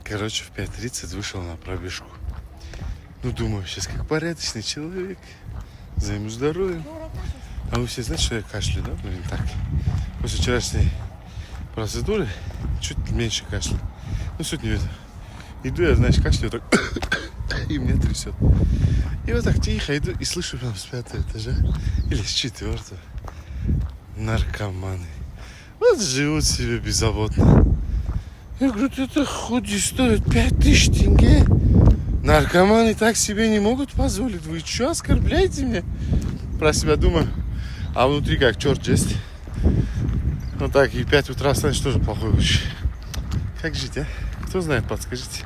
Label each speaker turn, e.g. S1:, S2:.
S1: Короче, в 5:30 вышел на пробежку. Ну, думаю, сейчас как порядочный человек. Займусь здоровьем. А вы все знаете, что я кашляю, да? Блин, так. После вчерашней процедуры чуть меньше кашля. Ну, суть не видно. Иду я, знаешь, кашляю так. И меня трясет. И вот так тихо иду и слышу прям с 5-го этажа. Или с 4-го. Наркоманы. Вот живут себе беззаботно. Я говорю, это худи стоит 5000 тенге. Наркоманы так себе не могут позволить. Вы что, оскорбляете меня? Про себя думаю. А внутри как черт есть. Ну так, и 5 утра станешь тоже плохой очень. Как жить, а? Кто знает, подскажите.